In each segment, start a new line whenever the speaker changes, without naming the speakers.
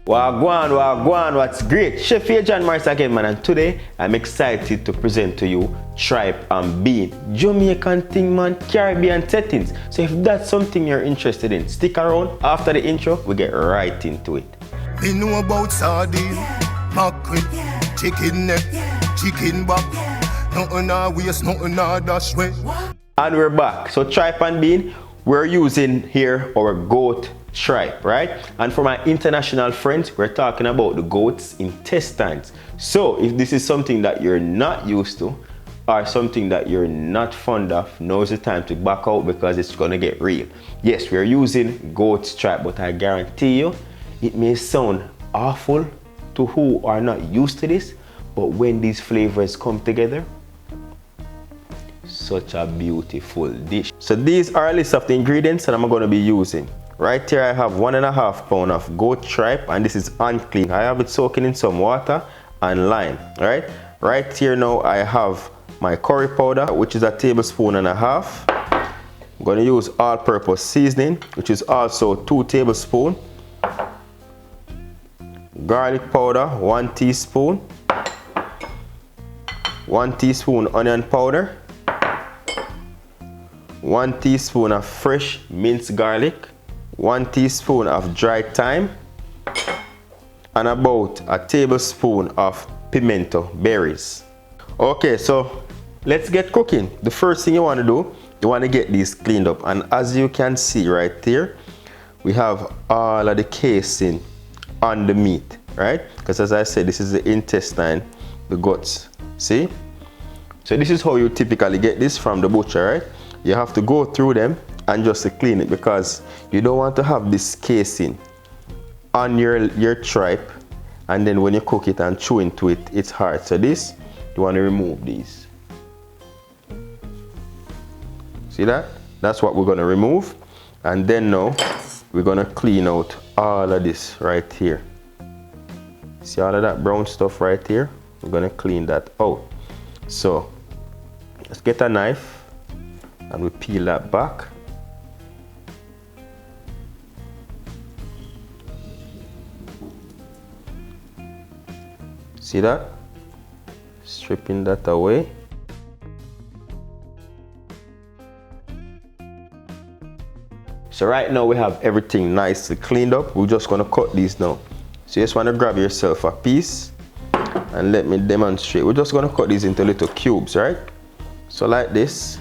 Wagwan, what's great? Chef here, John Morris again, man, and today I'm excited to present to you tripe and bean. Jamaican thing, man, Caribbean settings. So if that's something you're interested in, stick around. After the intro, we get right into it.
Me know about sardine, mackerel, chicken neck, chicken back. Nothing I waste, nothing I dash way.
And we're back. So tripe and bean, we're using here our goat tripe, right? And for my international friends, we're talking about the goat's intestines. So if this is something that you're not used to or something that you're not fond of, now's the time to back out because it's gonna get real. Yes, we're using goat's tripe, but I guarantee you it may sound awful to who are not used to this, but when these flavors come together, such a beautiful dish. So these are a list of the ingredients that I'm going to be using. Right here I have 1.5 pounds of goat tripe, and this is unclean. I have it soaking in some water and lime. Right here now I have my curry powder, which is 1.5 tablespoons. I'm going to use all-purpose seasoning, which is also 2 tablespoons. Garlic powder, 1 teaspoon. 1 teaspoon onion powder. 1 teaspoon of fresh minced garlic, 1 teaspoon of dried thyme, and about 1 tablespoon of pimento berries. Okay, so let's get cooking. The first thing you want to do, you want to get these cleaned up, and as you can see right there, we have all of the casing on the meat, right? Because as I said, this is the intestine, the guts. See? So this is how you typically get this from the butcher, right? You have to go through them and just to clean it, because you don't want to have this casing on your tripe, and then when you cook it and chew into it, it's hard. So this, you want to remove these. See that? That's what we're going to remove. And then now, we're going to clean out all of this right here. See all of that brown stuff right here? We're going to clean that out. So, let's get a knife. And we peel that back. See that? Stripping that away. So right now we have everything nicely cleaned up. We're just gonna cut these now. So you just wanna grab yourself a piece and let me demonstrate. We're just gonna cut these into little cubes, right? So like this.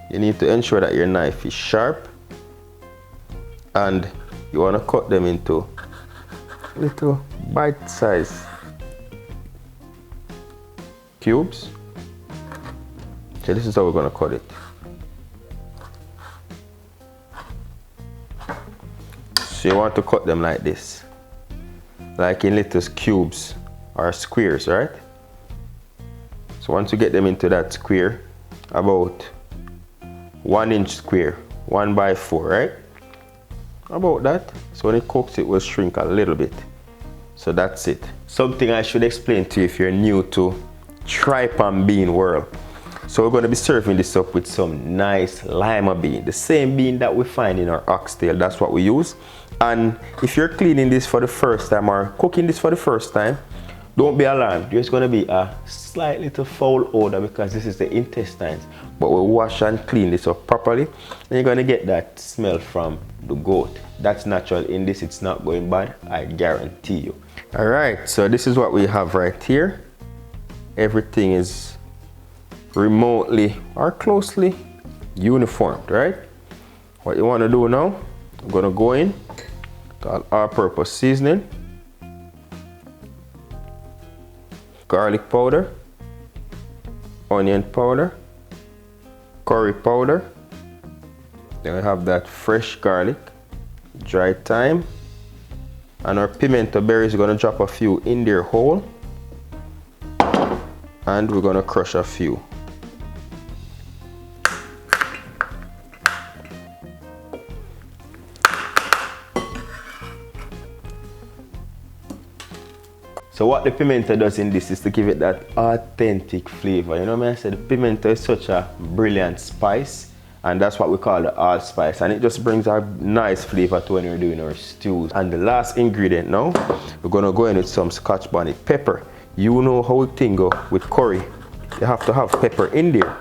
You need to ensure that your knife is sharp, and you want to cut them into little bite-sized cubes. So this is how we're going to cut it. So you want to cut them like this, like in little cubes or squares, right? So once you get them into that square, about 1 inch square, 1 by 4, right? About that. So when it cooks, it will shrink a little bit. So that's it. Something I should explain to you if you're new to tripe and bean world. So we're going to be serving this up with some nice lima bean, the same bean that we find in our oxtail. That's what we use. And if you're cleaning this for the first time or cooking this for the first time, don't be alarmed. There's going to be a slight little foul odor because this is the intestines. But we'll wash and clean this up properly, and you're going to get that smell from the goat. That's natural in this. It's not going bad, I guarantee you. Alright, so this is what we have right here. Everything is remotely or closely uniformed, right? What you want to do now, I'm going to go in to all-purpose seasoning. Garlic powder, onion powder, curry powder. Then we have that fresh garlic, dried thyme, and our pimento berries. We're going to drop a few in there whole, and we're going to crush a few. So what the pimento does in this is to give it that authentic flavor. You know what I said? The pimento is such a brilliant spice, And that's what we call the allspice, and it just brings a nice flavor to when you're doing our stews. And the last ingredient now, we're gonna go in with some Scotch bonnet pepper. You know how things go with curry. You have to have pepper in there,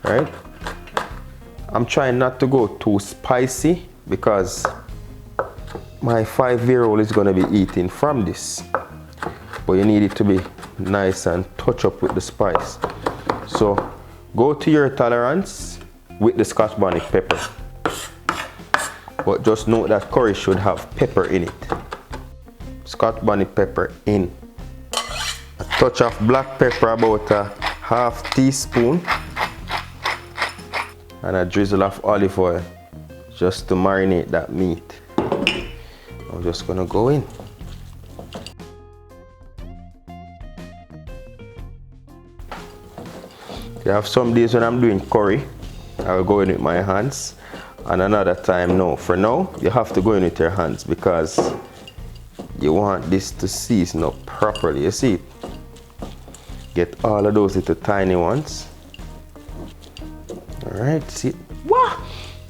right? I'm trying not to go too spicy because my 5-year-old is gonna be eating from this. But you need it to be nice and touch up with the spice. So go to your tolerance with the Scotch bonnet pepper. But just note that curry should have pepper in it. Scotch bonnet pepper in. A touch of black pepper, about a half teaspoon. And a drizzle of olive oil just to marinate that meat. I'm just gonna go in. You have some days when I'm doing curry, I'll go in with my hands, and another time no. For now, you have to go in with your hands because you want this to season up properly. You see it? Get all of those little tiny ones. Alright, see it? Wow!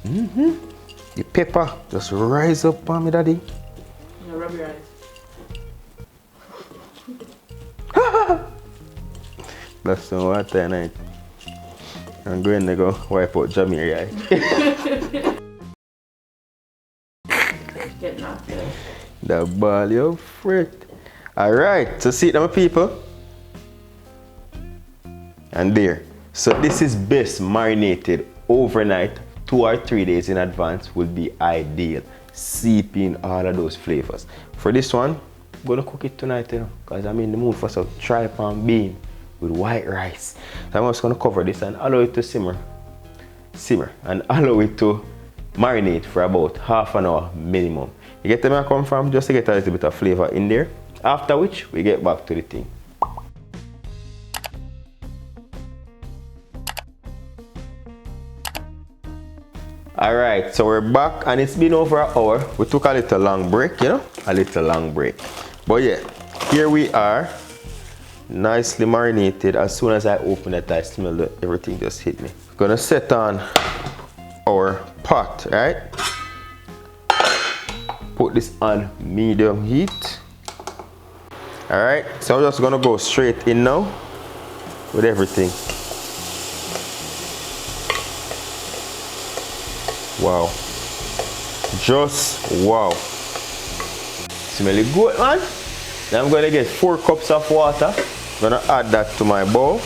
The pepper just rise up on me, daddy.
No, rub your eyes.
That's some water tonight. I'm going to go wipe out Jamaican eye.
Get knocked out.
The ball, you freak. Alright, so see it, my people. And there. So this is best marinated overnight, 2 or 3 days in advance would be ideal. Seeping all of those flavors. For this one, I'm gonna cook it tonight, you know, because I'm in the mood for some tripe and bean with white rice. So I'm just gonna cover this and allow it to simmer, and allow it to marinate for about half an hour minimum. You get where I come from, just to get a little bit of flavor in there. After which, we get back to the thing. Alright, so we're back and it's been over an hour. We took a little long break, you know, a little long break. But yeah, here we are, nicely marinated. As soon as I open it, I smell that everything just hit me. Gonna set on our pot, right? Put this on medium heat. Alright, so I'm just gonna go straight in now with everything. Wow. Just wow. Smelly good, man. Now I'm gonna get 4 cups of water. I'm gonna add that to my bowl.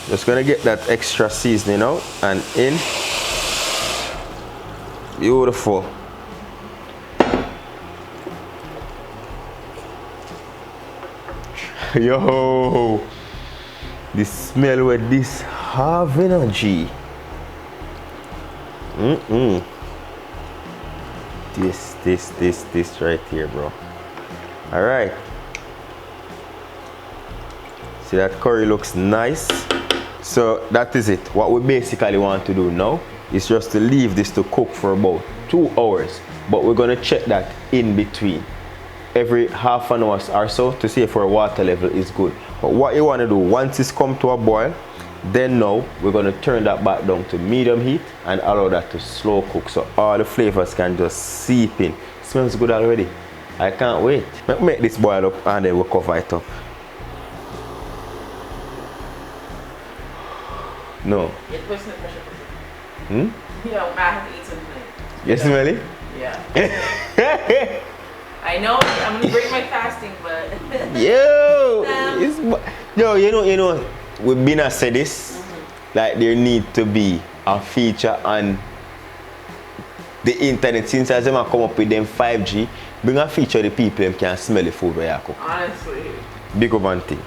Just gonna get that extra seasoning out and in. Beautiful. Yo, the smell with this have energy. This right here, bro. All right. See, that curry looks nice. So that is it. What we basically want to do now is just to leave this to cook for about 2 hours. But we're gonna check that in between, every half an hour or so, to see if our water level is good. But what you want to do, once it's come to a boil, then now we're going to turn that back down to medium heat and allow that to slow cook so all the flavors can just seep in. It smells good already. I can't wait. Make this boil up and then we'll cover it up. No.
You're twisting the pressure cooker. Yeah, I have to eat something.
You smell it?
Yeah. I know I'm gonna break my fasting, but
yo, you know, we've been said this, like there need to be a feature on the internet since as them come up with them 5G. Bring a feature the people them can smell the food where you cook.
Honestly.
Big up one thing.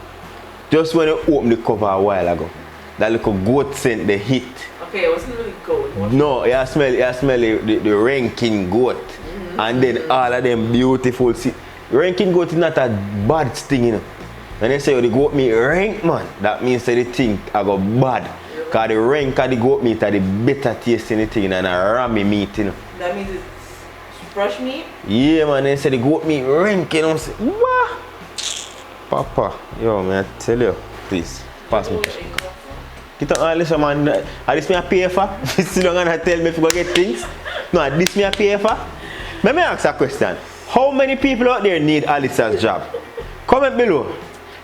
Just when you open the cover a while ago, that little goat scent the hit.
Okay, it wasn't really goat.
No, you smell the ranking goat. And then all of them beautiful. See, ranking goat is not a bad thing, you know. When they say the goat meat rank, man, that means that the thing I go bad. Because the rank of the goat meat are the better tasting thing than a rammy meat, you know.
That means it's fresh meat?
Yeah, man, they say the goat meat rank, you know. Say, what? Papa, yo, man, I tell you, please, pass me. You don't listen, man. This me a pay for? You still gonna tell me if you go get things? No, this me a pay for? Let me ask a question. How many people out there need Alyssa's job? Comment below.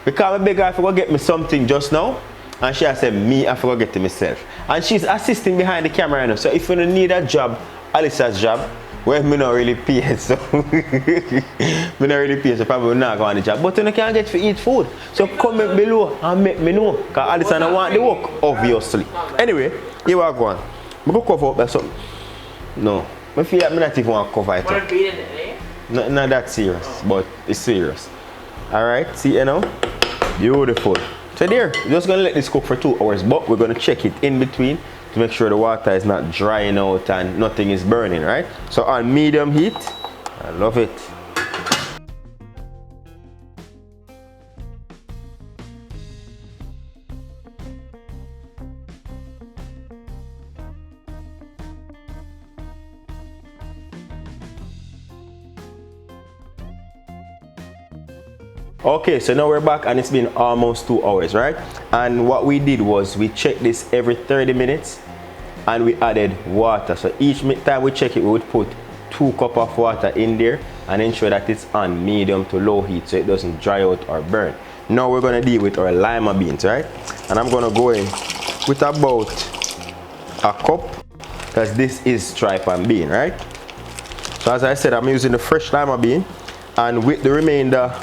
Because I beg her if you go get me something just now. And she has said, me, I forgot to get it myself. And she's assisting behind the camera now. So if you don't need a job, Alyssa's job, well, me not really pay, so me not really pay, so probably not go on the job. But you can get to eat food. So comment below and make me know. Because Alyssa don't want the work, obviously. Anyway, here we go on. I'm going to cover up by something. No. I feel like I not even want to cover it up. Not that serious, but it's serious. Alright, see you now? Beautiful. So there, we're just going to let this cook for 2 hours, but we're going to check it in between to make sure the water is not drying out and nothing is burning, right? So on medium heat, I love it. Okay, so now we're back and it's been almost 2 hours, right? And what we did was we checked this every 30 minutes and we added water. So each time we check it, we would put 2 cups of water in there and ensure that it's on medium to low heat so it doesn't dry out or burn. Now we're gonna deal with our lima beans, right? And I'm gonna go in with about a cup because this is tripe and bean, right? So as I said, I'm using the fresh lima bean, and with the remainder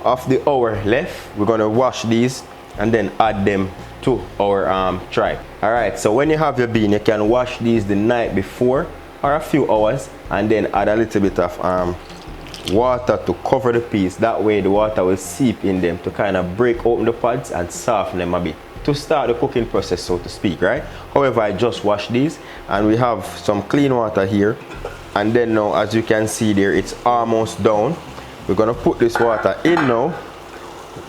of the hour left, we're gonna wash these and then add them to our tripe. All right, so when you have your bean, you can wash these the night before or a few hours and then add a little bit of water to cover the peas. That way the water will seep in them to kind of break open the pods and soften them a bit to start the cooking process, so to speak, right? However, I just washed these and we have some clean water here, and then now as you can see there, it's almost down. We're gonna put this water in now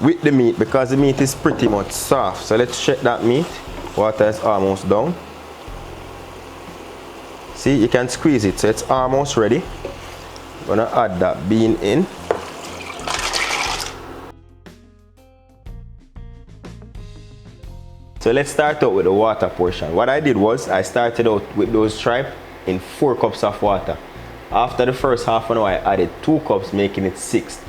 with the meat because the meat is pretty much soft. So let's check that meat. Water is almost down. See, you can squeeze it, so it's almost ready. I'm gonna add that bean in. So let's start out with the water portion. What I did was I started out with those tripe in 4 cups of water. After the first half an hour, I added 2 cups, making it 6.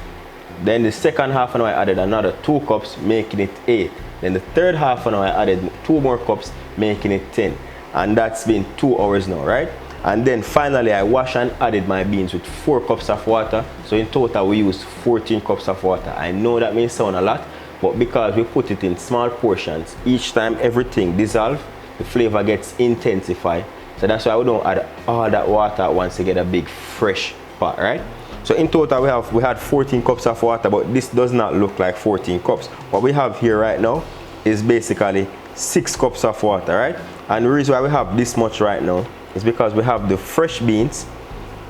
Then the second half an hour, I added another 2 cups, making it 8. Then the third half an hour, I added 2 more cups, making it 10. And that's been 2 hours now, right? And then finally, I washed and added my beans with 4 cups of water. So in total, we used 14 cups of water. I know that may sound a lot, but because we put it in small portions, each time everything dissolves, the flavor gets intensified. So that's why we don't add all that water at once to get a big fresh pot, right? So in total we had 14 cups of water, but this does not look like 14 cups. What we have here right now is basically 6 cups of water, right? And the reason why we have this much right now is because we have the fresh beans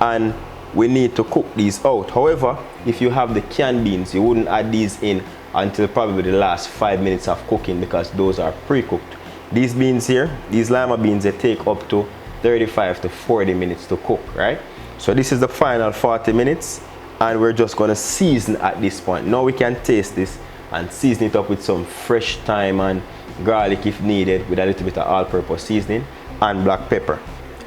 and we need to cook these out. However, if you have the canned beans, you wouldn't add these in until probably the last 5 minutes of cooking because those are pre-cooked. These beans here, these lima beans, they take up to 35 to 40 minutes to cook, right? So this is the final 40 minutes and we're just going to season at this point. Now we can taste this and season it up with some fresh thyme and garlic if needed, with a little bit of all-purpose seasoning and black pepper.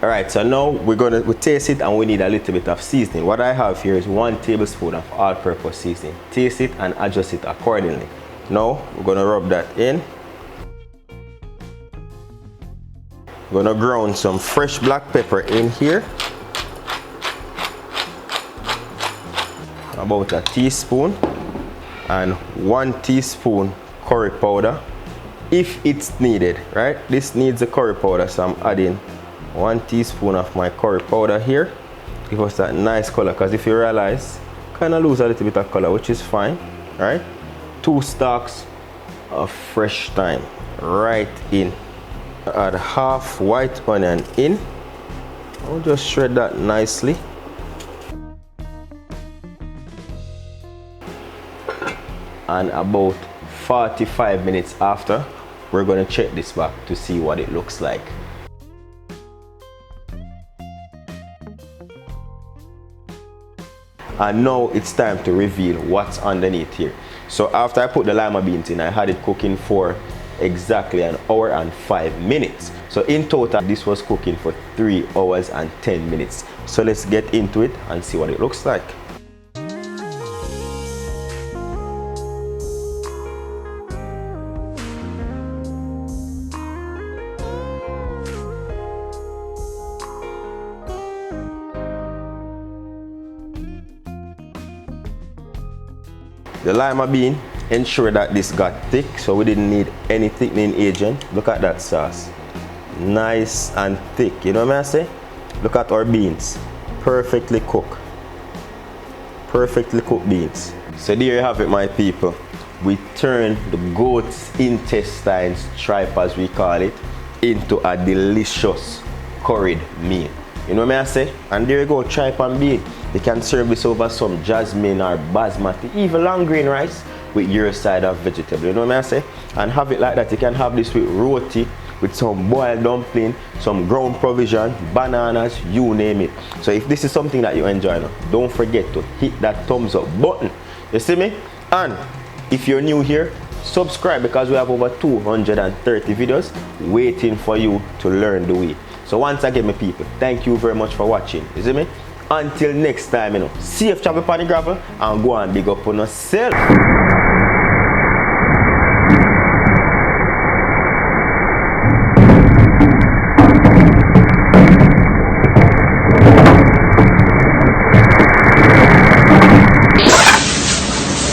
All right, so now we taste it and we need a little bit of seasoning. What I have here is 1 tablespoon of all-purpose seasoning. Taste it and adjust it accordingly. Now we're going to rub that in. I'm gonna ground some fresh black pepper in here, about a teaspoon, and 1 teaspoon curry powder if it's needed, right? This needs a curry powder, so I'm adding 1 teaspoon of my curry powder here. Give us that nice color, because if you realize, kind of lose a little bit of color, which is fine, right? 2 stalks of fresh thyme right in. Add half white onion in. I'll just shred that nicely. And about 45 minutes after, we're going to check this back to see what it looks like. And now it's time to reveal what's underneath here. So after I put the lima beans in, I had it cooking for exactly 1 hour and 5 minutes. So in total, this was cooking for 3 hours and 10 minutes. So let's get into it and see what it looks like. The lima bean, ensure that this got thick, so we didn't need any thickening agent. Look at that sauce. Nice and thick, you know what I say? Look at our beans. Perfectly cooked. Perfectly cooked beans. So there you have it, my people. We turn the goat's intestines, tripe as we call it, into a delicious curried meal. You know what I say? And there you go, tripe and bean. You can serve this over some jasmine or basmati, even long grain rice with your side of vegetable. You know what I say? And have it like that. You can have this with roti, with some boiled dumpling, some ground provision, bananas, you name it. So if this is something that you enjoy now, don't forget to hit that thumbs up button. You see me? And if you're new here, subscribe, because we have over 230 videos waiting for you to learn the way. So once again, my people, thank you very much for watching. You see me? Until next time, safe travel upon the gravel, and go and big up on yourself.